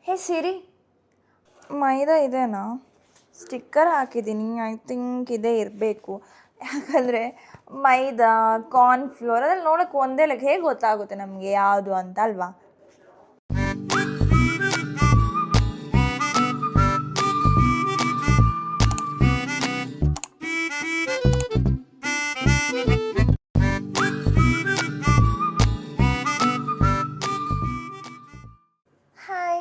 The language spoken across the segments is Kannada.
ಹೇ ಸಿರಿ, ಮೈದಾ ಇದೆನಾ? ಸ್ಟಿಕ್ಕರ್ ಹಾಕಿದ್ದೀನಿ, ಐ ಥಿಂಕ್ ಇದೇ ಇರಬೇಕು. ಯಾಕಂದರೆ ಮೈದಾ, ಕಾರ್ನ್ಫ್ಲೋರ್ ಅದ್ರಲ್ಲಿ ನೋಡೋಕ್ಕೆ ಒಂದೇ ಲೆಕ್ಕ, ಹೇಗೆ ಗೊತ್ತಾಗುತ್ತೆ ನಮಗೆ ಯಾವುದು ಅಂತ ಅಲ್ವಾ? Hi,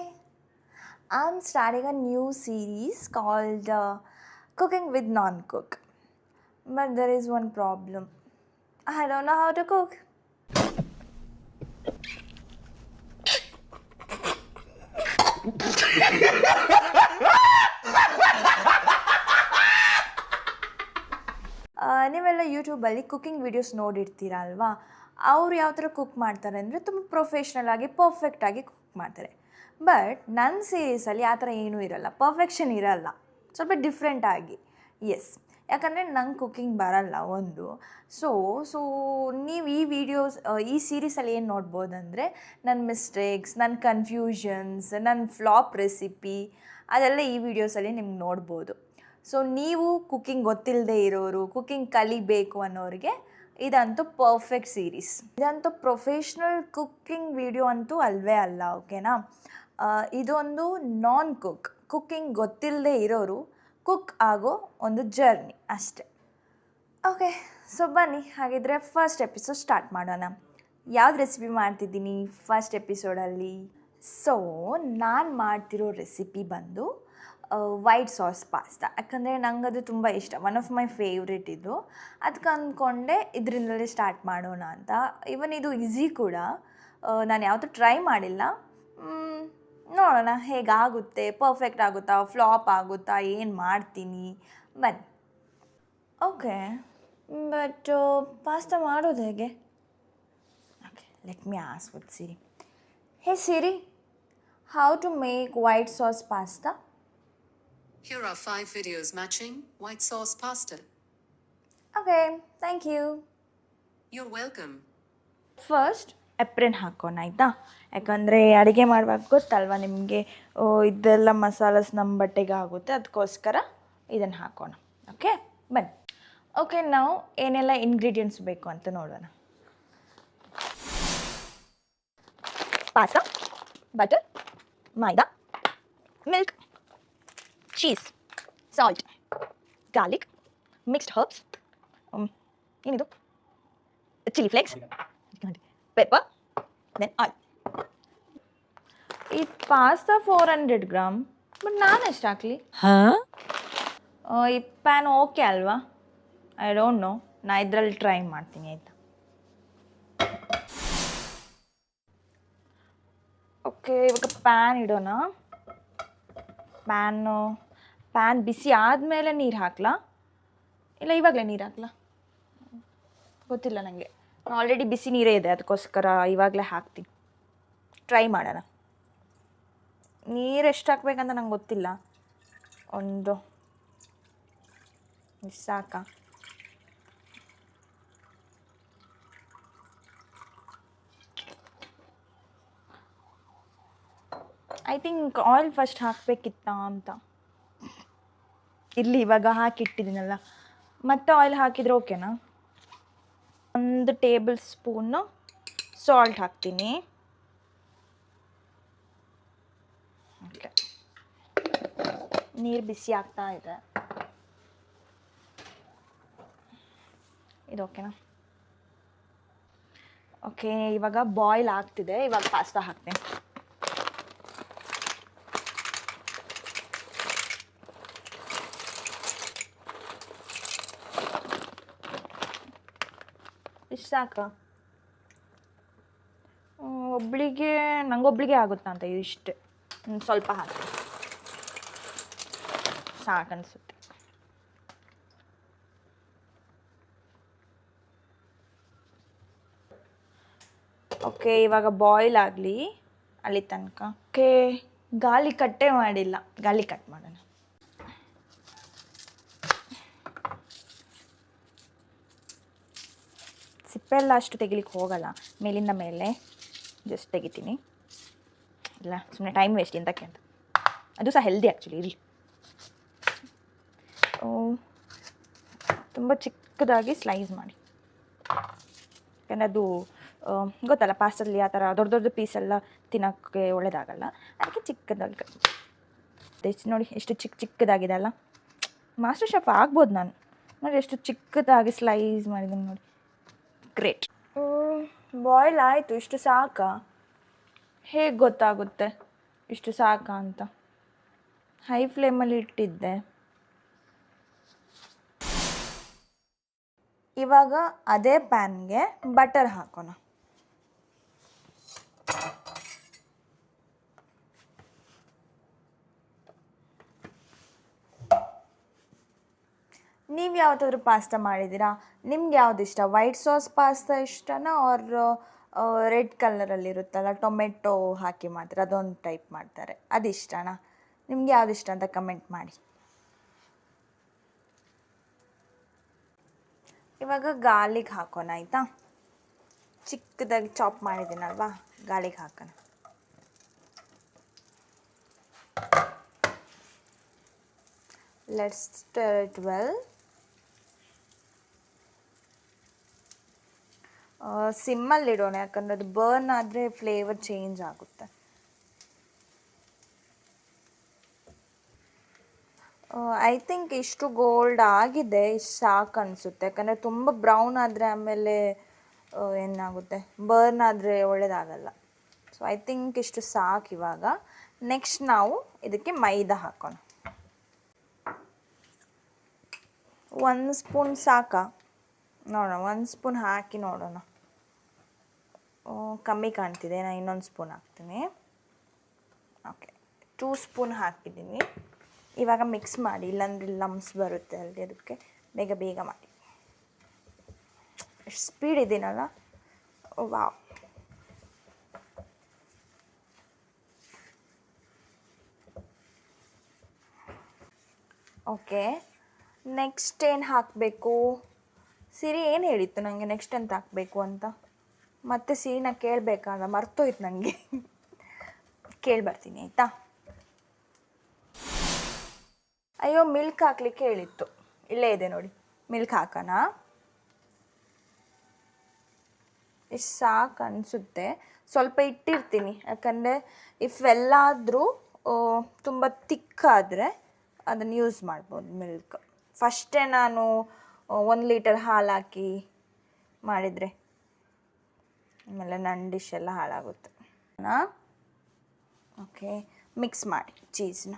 I'm starting a new series called Cooking with Non-Cook. But there is one problem. I don't know how to cook. ನೀವೆಲ್ಲ ಯೂಟ್ಯೂಬಲ್ಲಿ ಕುಕ್ಕಿಂಗ್ ವೀಡಿಯೋಸ್ ನೋಡಿರ್ತೀರ ಅಲ್ವಾ? ಅವ್ರು ಯಾವ ಥರ ಕುಕ್ ಮಾಡ್ತಾರೆ ಅಂದರೆ ತುಂಬ ಪ್ರೊಫೆಷ್ನಲಾಗಿ ಪರ್ಫೆಕ್ಟಾಗಿ ಕುಕ್ ಮಾಡ್ತಾರೆ. ಬಟ್ ನನ್ನ ಸೀರೀಸಲ್ಲಿ ಆ ಥರ ಏನೂ ಇರಲ್ಲ, ಪರ್ಫೆಕ್ಷನ್ ಇರಲ್ಲ, ಸ್ವಲ್ಪ ಡಿಫ್ರೆಂಟಾಗಿ. ಎಸ್, ಯಾಕಂದರೆ ನಂಗೆ ಕುಕ್ಕಿಂಗ್ ಬರಲ್ಲ ಒಂದು. ಸೊ ನೀವು ಈ ವಿಡಿಯೋಸ್ ಈ ಸೀರೀಸಲ್ಲಿ ಏನು ನೋಡ್ಬೋದಂದರೆ ನನ್ನ ಮಿಸ್ಟೇಕ್ಸ್, ನನ್ನ ಕನ್ಫ್ಯೂಷನ್ಸ್, ನನ್ನ ಫ್ಲಾಪ್ ರೆಸಿಪಿ ಅದೆಲ್ಲ ಈ ವಿಡಿಯೋಸಲ್ಲಿ ನಿಮ್ಗೆ ನೋಡ್ಬೋದು. ಸೊ ನೀವು ಕುಕ್ಕಿಂಗ್ ಗೊತ್ತಿಲ್ಲದೆ ಇರೋರು, ಕುಕ್ಕಿಂಗ್ ಕಲಿಬೇಕು ಅನ್ನೋರಿಗೆ ಇದಂತೂ ಪರ್ಫೆಕ್ಟ್ ಸೀರೀಸ್. ಇದಂತೂ ಪ್ರೊಫೆಷ್ನಲ್ ಕುಕ್ಕಿಂಗ್ ವಿಡಿಯೋ ಅಂತೂ ಅಲ್ವೇ ಅಲ್ಲ, ಓಕೆನಾ? ಇದೊಂದು ನಾನ್ ಕುಕ್ಕಿಂಗ್ ಗೊತ್ತಿಲ್ಲದೆ ಇರೋರು ಕುಕ್ ಆಗೋ ಒಂದು ಜರ್ನಿ ಅಷ್ಟೆ. ಓಕೆ, ಸೊ ಬನ್ನಿ ಹಾಗಿದ್ರೆ ಫಸ್ಟ್ ಎಪಿಸೋಡ್ ಸ್ಟಾರ್ಟ್ ಮಾಡೋಣ. ಯಾವ್ದು ರೆಸಿಪಿ ಮಾಡ್ತಿದ್ದೀನಿ ಫಸ್ಟ್ ಎಪಿಸೋಡಲ್ಲಿ? ಸೊ ನಾನು ಮಾಡ್ತಿರೋ ರೆಸಿಪಿ ಬಂದು ವೈಟ್ ಸಾಸ್ ಪಾಸ್ತಾ. ಯಾಕಂದರೆ ನಂಗೆ ಅದು ತುಂಬ ಇಷ್ಟ, ಒನ್ ಆಫ್ ಮೈ ಫೇವ್ರೇಟ್ ಇದು. ಅದಕ್ಕೆ ಅಂದ್ಕೊಂಡೆ ಇದರಿಂದಲೇ ಸ್ಟಾರ್ಟ್ ಮಾಡೋಣ ಅಂತ. ಇವನ್ ಇದು ಈಸಿ ಕೂಡ, ನಾನು ಯಾವತ್ತೂ ಟ್ರೈ ಮಾಡಿಲ್ಲ. ನೋಡೋಣ ಹೇಗಾಗುತ್ತೆ, ಪರ್ಫೆಕ್ಟ್ ಆಗುತ್ತಾ, ಫ್ಲಾಪ್ ಆಗುತ್ತಾ, ಏನು ಮಾಡ್ತೀನಿ, ಬನ್ನಿ. ಓಕೆ, ಬಟ್ ಪಾಸ್ತಾ ಮಾಡೋದು ಹೇಗೆ? Okay, let me ask with Siri. Hey Siri, how to make white sauce pasta? Here are 5 videos matching white sauce pasta. Okay, thank you. You're welcome. First apron ಹಾಕೋಣ ಆಯಿತಾ? ಯಾಕಂದರೆ ಅಡುಗೆ ಮಾಡುವಾಗ ಗೊತ್ತಲ್ವ ನಿಮಗೆ, ಇದೆಲ್ಲ ಮಸಾಲಸ್ ನಮ್ಮ ಬಟ್ಟೆಗೆ ಆಗುತ್ತೆ, ಅದಕ್ಕೋಸ್ಕರ ಇದನ್ನು ಹಾಕೋಣ. ಓಕೆ, ಬನ್ನಿ. ಓಕೆ, ನಾವು ಏನೆಲ್ಲ ಇಂಗ್ರೀಡಿಯೆಂಟ್ಸ್ ಬೇಕು ಅಂತ ನೋಡೋಣ. ಪಾಸ್ತಾ, ಬಟರ್, ಮೈದಾ, milk, cheese, salt, garlic, mixed herbs, ಏನಿದು, chili flakes, pepper, then oil. ಈ ಪಾಸ್ತಾ 400 ಗ್ರಾಮ್, ಬಟ್ ನಾನು ಎಷ್ಟು ಹಾಕಲಿ? ಈ ಪ್ಯಾನ್ ಓಕೆ ಅಲ್ವಾ? ಐ ಡೋಂಟ್ ನೋ, ನಾ ಇದರಲ್ಲಿ ಟ್ರೈ ಮಾಡ್ತೀನಿ ಆಯಿತಾ? ಓಕೆ, ಇವಾಗ ಪ್ಯಾನ್ ಇಡೋಣ. ಪ್ಯಾನ್ ಬಿಸಿ ಆದಮೇಲೆ ನೀರು ಹಾಕ್ಲಾ ಇಲ್ಲ ಇವಾಗಲೇ ನೀರು ಹಾಕ್ಲಾ? ಗೊತ್ತಿಲ್ಲ ನನಗೆ. ಆಲ್ರೆಡಿ ಬಿಸಿ ನೀರೇ ಇದೆ, ಅದಕ್ಕೋಸ್ಕರ ಇವಾಗಲೇ ಹಾಕ್ತೀನಿ. ಟ್ರೈ ಮಾಡೋಣ. ನೀರು ಎಷ್ಟು ಹಾಕ್ಬೇಕಂತ ನಂಗೆ ಗೊತ್ತಿಲ್ಲ. ಒಂದು ಇಷ್ಟು ಸಾಕಾ? ಐ ಥಿಂಕ್ ಆಯಿಲ್ ಫಸ್ಟ್ ಹಾಕಬೇಕಿತ್ತ ಅಂತ. ಇಲ್ಲಿ ಇವಾಗ ಹಾಕಿಟ್ಟಿದ್ದೀನಲ್ಲ, ಮತ್ತೆ ಆಯಿಲ್ ಹಾಕಿದರೆ ಓಕೆನಾ? 1 ಟೇಬಲ್ ಸ್ಪೂನು ಸಾಲ್ಟ್ ಹಾಕ್ತೀನಿ. ಓಕೆ, ನೀರು ಬಿಸಿ ಆಗ್ತಾ ಇದೆ. ಇದು ಓಕೆನಾ? ಓಕೆ, ಇವಾಗ ಬಾಯ್ಲ್ ಆಗ್ತಿದೆ. ಇವಾಗ ಪಾಸ್ತಾ ಹಾಕ್ತೀನಿ. ಇಷ್ಟು ಸಾಕು? ನಂಗೊಬ್ಳಿಗೆ ಆಗುತ್ತಾ ಅಂತ ಇಷ್ಟೇ. ಸ್ವಲ್ಪ ಹಾಕಿ ಸಾಕನ್ಸುತ್ತೆ. ಓಕೆ, ಇವಾಗ ಬಾಯ್ಲ್ ಆಗಲಿ ಅಲ್ಲಿ ತನಕ. ಓಕೆ, ಗಾಳಿ ಕಟ್ಟೇ ಮಾಡಿಲ್ಲ, ಗಾಳಿ ಕಟ್ ಮಾಡೋಣ. ಸಿಪ್ಪೆಲ್ಲ ಅಷ್ಟು ತೆಗಿಲಿಕ್ಕೆ ಹೋಗಲ್ಲ, ಮೇಲಿಂದ ಮೇಲೆ ಜಸ್ಟ್ ತೆಗಿತೀನಿ. ಇಲ್ಲ ಸುಮ್ಮನೆ ಟೈಮ್ ವೇಸ್ಟ್ ಎಂತಕ್ಕೆ ಅಂತ. ಅದು ಸಹ ಹೆಲ್ದಿ ಆ್ಯಕ್ಚುಲಿ. ಇರಲಿ, ತುಂಬ ಚಿಕ್ಕದಾಗಿ ಸ್ಲೈಸ್ ಮಾಡಿ, ಯಾಕಂದರೆ ಅದು ಗೊತ್ತಲ್ಲ ಪಾಸ್ಟಲ್ಲಿ ಆ ಥರ ದೊಡ್ಡ ದೊಡ್ಡ ಪೀಸೆಲ್ಲ ತಿನ್ನೋಕ್ಕೆ ಒಳ್ಳೆಯದಾಗಲ್ಲ, ಅದಕ್ಕೆ ಚಿಕ್ಕದಾಗಿ ಕಟ್ ನೋಡಿ. ಎಷ್ಟು ಚಿಕ್ಕದಾಗಿದೆ ಅಲ್ಲ. ಮಾಸ್ಟರ್ ಶೆಫ್ ಆಗ್ಬೋದು ನಾನು. ನೋಡಿ ಎಷ್ಟು ಚಿಕ್ಕದಾಗಿ ಸ್ಲೈಸ್ ಮಾಡಿದ್ದೀನಿ ನೋಡಿ. ಗ್ರೇಟ್. ಬಾಯ್ಲ್ ಆಯಿತು. ಇಷ್ಟು ಸಾಕಾ? ಹೇಗೆ ಗೊತ್ತಾಗುತ್ತೆ ಇಷ್ಟು ಸಾಕಾ ಅಂತ? ಹೈ ಫ್ಲೇಮಲ್ಲಿ ಇಟ್ಟಿದ್ದೆ. ಇವಾಗ ಅದೇ ಪ್ಯಾನ್ಗೆ ಬಟರ್ ಹಾಕೋಣ. ನೀವು ಯಾವುದಾದ್ರೂ ಪಾಸ್ತಾ ಮಾಡಿದ್ದೀರಾ? ನಿಮ್ಗೆ ಯಾವ್ದು ಇಷ್ಟ? ವೈಟ್ ಸಾಸ್ ಪಾಸ್ತಾ ಇಷ್ಟನಾ ಆರ್ ರೆಡ್ ಕಲರಲ್ಲಿರುತ್ತಲ್ಲ ಟೊಮೆಟೊ ಹಾಕಿ ಮಾಡ್ತಾರೆ, ಅದೊಂದು ಟೈಪ್ ಮಾಡ್ತಾರೆ, ಅದು ಇಷ್ಟನಾ? ನಿಮ್ಗೆ ಯಾವ್ದು ಇಷ್ಟ ಅಂತ ಕಮೆಂಟ್ ಮಾಡಿ. ಇವಾಗ ಗಾರ್ಲಿಕ್ ಹಾಕೋಣ ಆಯಿತಾ? ಚಿಕ್ಕದಾಗಿ ಚಾಪ್ ಮಾಡಿದ್ದೀನಲ್ವಾ, ಗಾರ್ಲಿಕ್ ಹಾಕೋಣ. Let's stir it well. ಸಿಮ್ಮಲ್ಲಿಡೋಣ, ಯಾಕಂದರೆ ಅದು ಬರ್ನ್ ಆದರೆ ಫ್ಲೇವರ್ ಚೇಂಜ್ ಆಗುತ್ತೆ. ಐ ಥಿಂಕ್ ಇಷ್ಟು ಗೋಲ್ಡ್ ಆಗಿದೆ, ಇಷ್ಟು ಸಾಕು ಅನಿಸುತ್ತೆ. ಯಾಕಂದರೆ ತುಂಬ ಬ್ರೌನ್ ಆದರೆ ಆಮೇಲೆ ಏನಾಗುತ್ತೆ, ಬರ್ನ್ ಆದರೆ ಒಳ್ಳೆಯದಾಗಲ್ಲ. ಸೊ ಐ ಥಿಂಕ್ ಇಷ್ಟು ಸಾಕು ಇವಾಗ. ನೆಕ್ಸ್ಟ್ ನಾವು ಇದಕ್ಕೆ ಮೈದಾ ಹಾಕೋಣ. 1 ಸ್ಪೂನ್ ಸಾಕಾ? ನೋಡೋಣ, 1 ಸ್ಪೂನ್ ಹಾಕಿ ನೋಡೋಣ. ಕಮ್ಮಿ ಕಾಣ್ತಿದೆ, ನಾನು ಇನ್ನೊಂದು ಸ್ಪೂನ್ ಹಾಕ್ತೀನಿ. ಓಕೆ, 2 ಸ್ಪೂನ್ ಹಾಕಿದ್ದೀನಿ. ಇವಾಗ ಮಿಕ್ಸ್ ಮಾಡಿ, ಇಲ್ಲಾಂದ್ರೆ ಲಮ್ಸ್ ಬರುತ್ತೆ ಅಲ್ಲಿ, ಅದಕ್ಕೆ ಬೇಗ ಬೇಗ ಮಾಡಿ. ಎಷ್ಟು ಸ್ಪೀಡ್ ಇದ್ದೀನಲ್ಲ, ವಾವ್. ಓಕೆ, ನೆಕ್ಸ್ಟ್ ಏನು ಹಾಕಬೇಕು? ಸಿರಿ ಏನು ಹೇಳಿತ್ತು ನನಗೆ ನೆಕ್ಸ್ಟ್ ಅಂತ ಹಾಕಬೇಕು ಅಂತ? ಮತ್ತೆ ಸಿರಿನ ಕೇಳಬೇಕಲ್ಲ, ಮರ್ತೋಯ್ತು ನನಗೆ. ಕೇಳಿಬರ್ತೀನಿ ಆಯಿತಾ? ಅಯ್ಯೋ, ಮಿಲ್ಕ್ ಹಾಕ್ಲಿಕ್ಕೆ ಹೇಳಿತ್ತು. ಇಲ್ಲೇ ಇದೆ ನೋಡಿ, ಮಿಲ್ಕ್ ಹಾಕೋಣ. ಇಷ್ಟು ಸಾಕು ಅನಿಸುತ್ತೆ. ಸ್ವಲ್ಪ ಇಟ್ಟಿರ್ತೀನಿ, ಯಾಕಂದರೆ ಇಫ್ ಎಲ್ಲಾದರೂ ತುಂಬ ತಿಕ್ಕಾದರೆ ಅದನ್ನು ಯೂಸ್ ಮಾಡ್ಬೋದು ಮಿಲ್ಕ್. ಫಸ್ಟೇ ನಾನು 1 ಲೀಟರ್ ಹಾಲು ಹಾಕಿ ಮಾಡಿದರೆ ಆಮೇಲೆ ನನ್ನ ಡಿಶ್ ಎಲ್ಲ ಹಾಳಾಗುತ್ತೆ. ಓಕೆ, ಮಿಕ್ಸ್ ಮಾಡಿ ಚೀಸ್ನ.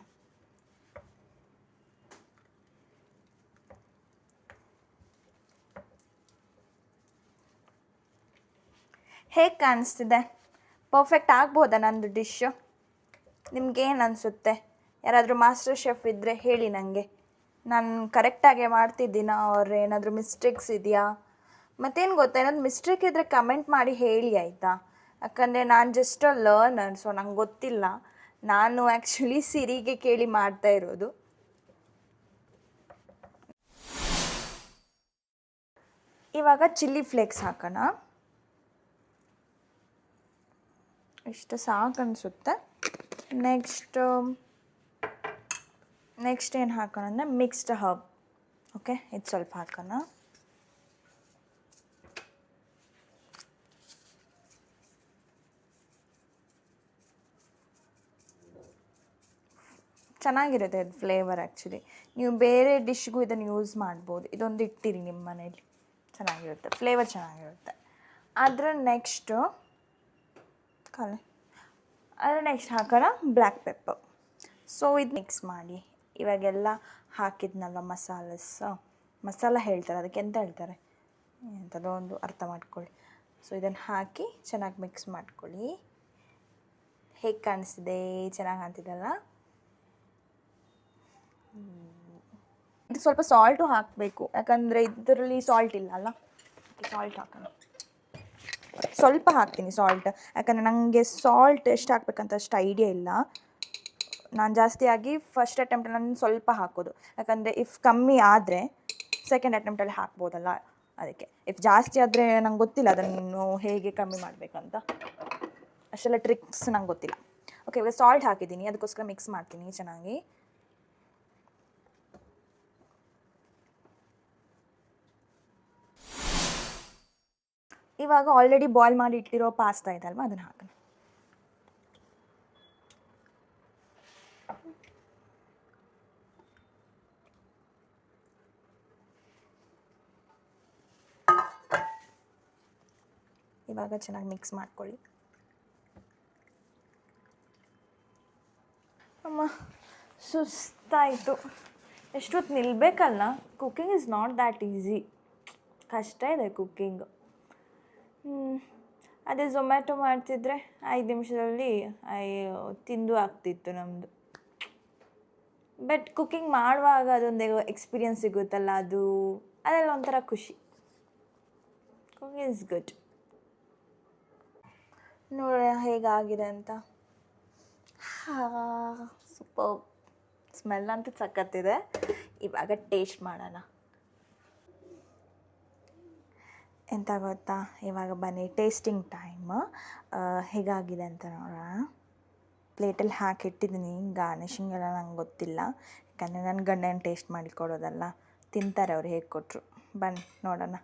ಹೇಗೆ ಕಾಣಿಸ್ತಿದೆ? ಪರ್ಫೆಕ್ಟ್ ಆಗ್ಬೋದಾ ನಂದು ಡಿಶ್ಶು? ನಿಮ್ಗೇನು ಅನಿಸುತ್ತೆ? ಯಾರಾದರೂ ಮಾಸ್ಟರ್ ಶೆಫ್ ಇದ್ದರೆ ಹೇಳಿ ನನಗೆ. ನಾನು ಕರೆಕ್ಟಾಗೆ ಮಾಡ್ತಿದ್ದೀನಾ ಅವ್ರು ಏನಾದರೂ ಮಿಸ್ಟೇಕ್ಸ್ ಇದೆಯಾ? ಮತ್ತೇನು ಗೊತ್ತಾ, ಏನಾದರೂ ಮಿಸ್ಟೇಕ್ ಇದ್ದರೆ ಕಮೆಂಟ್ ಮಾಡಿ ಹೇಳಿ ಆಯಿತಾ? ಯಾಕಂದರೆ ನಾನು ಜಸ್ಟ್ ಲರ್ನರ್, ಸೊ ನಂಗೆ ಗೊತ್ತಿಲ್ಲ. ನಾನು ಆ್ಯಕ್ಚುಲಿ ಸಿರಿಗೆ ಕೇಳಿ ಮಾಡ್ತಾ ಇರೋದು. ಇವಾಗ ಚಿಲ್ಲಿ ಫ್ಲೇಕ್ಸ್ ಹಾಕೋಣ. ಇಷ್ಟು ಸಾಕು ಅನಿಸುತ್ತೆ. ನೆಕ್ಸ್ಟ್ ಏನು ಹಾಕೋಣ ಅಂದರೆ ಮಿಕ್ಸ್ಡ್ ಹರ್ಬ್. ಓಕೆ, ಇದು ಸ್ವಲ್ಪ ಹಾಕೋಣ. ಚೆನ್ನಾಗಿರುತ್ತೆ ಇದು ಫ್ಲೇವರ್. ಆ್ಯಕ್ಚುಲಿ ನೀವು ಬೇರೆ ಡಿಶ್ಗೂ ಇದನ್ನು ಯೂಸ್ ಮಾಡ್ಬೋದು. ಇದೊಂದು ಇಟ್ಟಿರಿ ನಿಮ್ಮ ಮನೇಲಿ, ಚೆನ್ನಾಗಿರುತ್ತೆ, ಫ್ಲೇವರ್ ಚೆನ್ನಾಗಿರುತ್ತೆ. ಅದರ ನೆಕ್ಸ್ಟ್ ಹಾಕೋಣ ಬ್ಲ್ಯಾಕ್ ಪೆಪ್ಪರ್. ಸೊ ಇದು ಮಿಕ್ಸ್ ಮಾಡಿ. ಇವಾಗೆಲ್ಲ ಹಾಕಿದ್ನಲ್ವ ಮಸಾಲ ಹೇಳ್ತಾರೆ, ಅದಕ್ಕೆ ಎಂತ ಹೇಳ್ತಾರೆ ಎಂಥದೋ ಒಂದು ಅರ್ಥ ಮಾಡ್ಕೊಳ್ಳಿ. ಸೊ ಇದನ್ನು ಹಾಕಿ ಚೆನ್ನಾಗಿ ಮಿಕ್ಸ್ ಮಾಡ್ಕೊಳ್ಳಿ. ಹೇಗೆ ಕಾಣಿಸ್ತಿದೆ? ಚೆನ್ನಾಗಿ ಕಾಣ್ತಿದೆಯಲ್ಲ? ಇದು ಸ್ವಲ್ಪ ಸಾಲ್ಟು ಹಾಕಬೇಕು, ಯಾಕಂದರೆ ಇದರಲ್ಲಿ ಸಾಲ್ಟ್ ಇಲ್ಲ ಅಲ್ಲ. ಸಾಲ್ಟ್ ಹಾಕೋಣ. ಸ್ವಲ್ಪ ಹಾಕ್ತೀನಿ ಸಾಲ್ಟ್, ಯಾಕಂದರೆ ನನಗೆ ಸಾಲ್ಟ್ ಎಷ್ಟು ಹಾಕ್ಬೇಕಂತ ಅಷ್ಟು ಐಡಿಯಾ ಇಲ್ಲ. ನಾನು ಜಾಸ್ತಿಯಾಗಿ ಫಸ್ಟ್ ಅಟೆಂಪ್ಟಲ್ಲಿ ನಾನು ಸ್ವಲ್ಪ ಹಾಕೋದು, ಯಾಕಂದರೆ ಇಫ್ ಕಮ್ಮಿ ಆದರೆ ಸೆಕೆಂಡ್ ಅಟೆಂಪ್ಟಲ್ಲಿ ಹಾಕ್ಬೋದಲ್ಲ, ಅದಕ್ಕೆ. ಇಫ್ ಜಾಸ್ತಿ ಆದರೆ ನಂಗೆ ಗೊತ್ತಿಲ್ಲ ಅದನ್ನು ಹೇಗೆ ಕಮ್ಮಿ ಮಾಡಬೇಕಂತ, ಅಷ್ಟೆಲ್ಲ ಟ್ರಿಕ್ಸ್ ನಂಗೆ ಗೊತ್ತಿಲ್ಲ. ಓಕೆ, ಇವಾಗ ಸಾಲ್ಟ್ ಹಾಕಿದ್ದೀನಿ, ಅದಕ್ಕೋಸ್ಕರ ಮಿಕ್ಸ್ ಮಾಡ್ತೀನಿ ಚೆನ್ನಾಗಿ. ಇವಾಗ ಆಲ್ರೆಡಿ ಬಾಯ್ಲ್ ಮಾಡಿ ಇಟ್ಟಿರೋ ಪಾಸ್ತಾ ಇದೆ ಅಲ್ವಾ, ಅದನ್ನು ಹಾಕೋಣ. ಇವಾಗ ಚೆನ್ನಾಗಿ ಮಿಕ್ಸ್ ಮಾಡ್ಕೊಳ್ಳಿ. ಅಮ್ಮ ಸುಸ್ತಾಯಿತು. ಎಷ್ಟೊತ್ತು ನಿಲ್ಬೇಕಲ್ಲ. Cooking is not that easy, ಕಷ್ಟ ಇದೆ ಕುಕ್ಕಿಂಗ್. ಅದೇ ಝೊಮ್ಯಾಟೊ ಮಾಡ್ತಿದ್ರೆ 5 ನಿಮಿಷದಲ್ಲಿ ತಿಂದು ಆಗ್ತಿತ್ತು ನಮ್ಮದು. ಬಟ್ ಕುಕ್ಕಿಂಗ್ ಮಾಡುವಾಗ ಅದೊಂದು ಎಕ್ಸ್ಪೀರಿಯನ್ಸ್ ಸಿಗುತ್ತಲ್ಲ, ಅದೆಲ್ಲ ಒಂಥರ ಖುಷಿ. Cooking is good. ನೋಡಿ ಹೇಗಾಗಿದೆ ಅಂತ. ಸೂಪರ್, ಸ್ಮೆಲ್ ಅಂತೂ ಸಖತ್ತಿದೆ. ಇವಾಗ ಟೇಸ್ಟ್ ಮಾಡೋಣ. ಎಂತ ಗೊತ್ತಾ, ಇವಾಗ ಬನ್ನಿ ಟೇಸ್ಟಿಂಗ್ ಟೈಮ್. ಹೇಗಾಗಿದೆ ಅಂತ ನೋಡೋಣ. ಪ್ಲೇಟಲ್ಲಿ ಹಾಕಿಟ್ಟಿದ್ದೀನಿ. ಗಾರ್ನಿಷಿಂಗ್ ಎಲ್ಲ ನಂಗೆ ಗೊತ್ತಿಲ್ಲ, ಯಾಕಂದರೆ ನನ್ನ ಗಂಡನ ಟೇಸ್ಟ್ ಮಾಡಿ ಕೊಡೋದಲ್ಲ, ತಿಂತಾರೆ ಅವ್ರು ಹೇಗೆ ಕೊಟ್ಟರು. ಬನ್ನಿ ನೋಡೋಣ.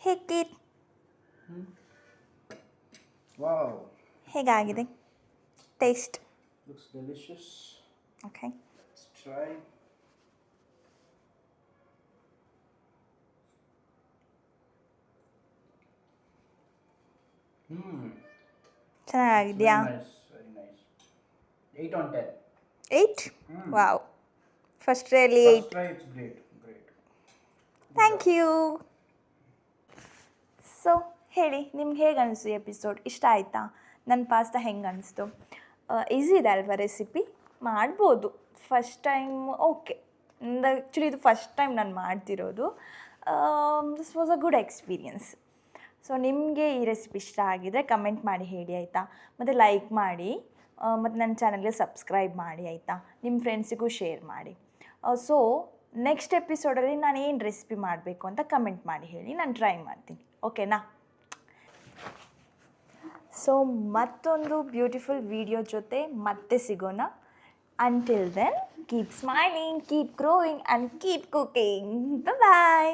ಹೇಗೆ ಹೇಗಾಗಿದೆ taste? Looks delicious. Okay. Let's try. ಚೆನ್ನಾಗಿದೆಯಾ? Very nice. 8 on 10. 8? Wow, first really 8. First try, it's great. Thank you. So ಹೇಳಿ, ನಿಮ್ಗೆ ಹೇಗೆ ಅನಿಸ್ತು ಎಪಿಸೋಡ್? ಇಷ್ಟ ಆಯಿತಾ? ನನ್ನ ಪಾಸ್ತಾ ಹೆಂಗೆ ಅನಿಸ್ತು? ಈಸಿ ಇದೆ ಅಲ್ವಾ ರೆಸಿಪಿ? ಮಾಡ್ಬೋದು. First time okay. ಆ್ಯಕ್ಚುಲಿ ಇದು ಫಸ್ಟ್ ಟೈಮ್ ನಾನು ಮಾಡ್ತಿರೋದು. This was a good experience. So ನಿಮಗೆ ಈ ರೆಸಿಪಿ ಇಷ್ಟ ಆಗಿದರೆ ಕಮೆಂಟ್ ಮಾಡಿ ಹೇಳಿ ಆಯಿತಾ? ಮತ್ತು ಲೈಕ್ ಮಾಡಿ, ಮತ್ತು ನನ್ನ ಚಾನಲ್ಗೆ ಸಬ್ಸ್ಕ್ರೈಬ್ ಮಾಡಿ ಆಯಿತಾ? ನಿಮ್ಮ ಫ್ರೆಂಡ್ಸಿಗೂ ಶೇರ್ ಮಾಡಿ. ಸೊ ನೆಕ್ಸ್ಟ್ ಎಪಿಸೋಡಲ್ಲಿ ನಾನು ಏನು ರೆಸಿಪಿ ಮಾಡಬೇಕು ಅಂತ ಕಮೆಂಟ್ ಮಾಡಿ ಹೇಳಿ, ನಾನು ಟ್ರೈ ಮಾಡ್ತೀನಿ. ಓಕೆನಾ? ಸೊ ಮತ್ತೊಂದು ಬ್ಯೂಟಿಫುಲ್ ವಿಡಿಯೋ ಜೊತೆ ಮತ್ತೆ ಸಿಗೋಣ. Until then, keep smiling, keep growing and keep cooking. Bye.